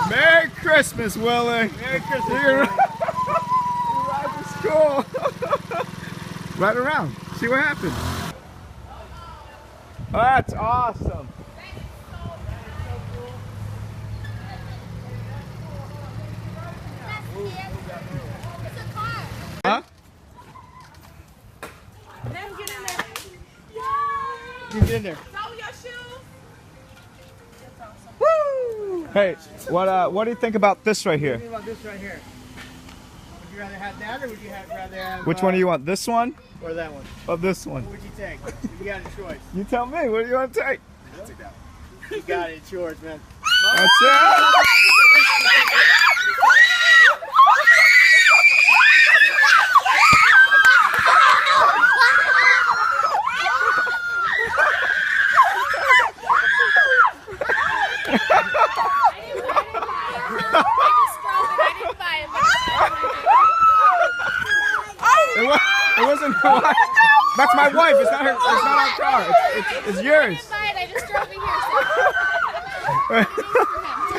Merry Christmas, Willie. Merry Christmas. You're ride to school. Ride around. See what happens. Oh, that's awesome. Huh? Get in there. Woo! Hey, what do you think about this right here? What do you think about this right here? Would you rather have that, or would you rather have? Which one do you want? This one Or that one? or this one? What would you take? You got a choice. You tell me. What do you want to take? You got it. It's yours, man. That's it. It wasn't her wife. That's my wife. It's not her. It's not our car. It's yours. I just drove it here. So.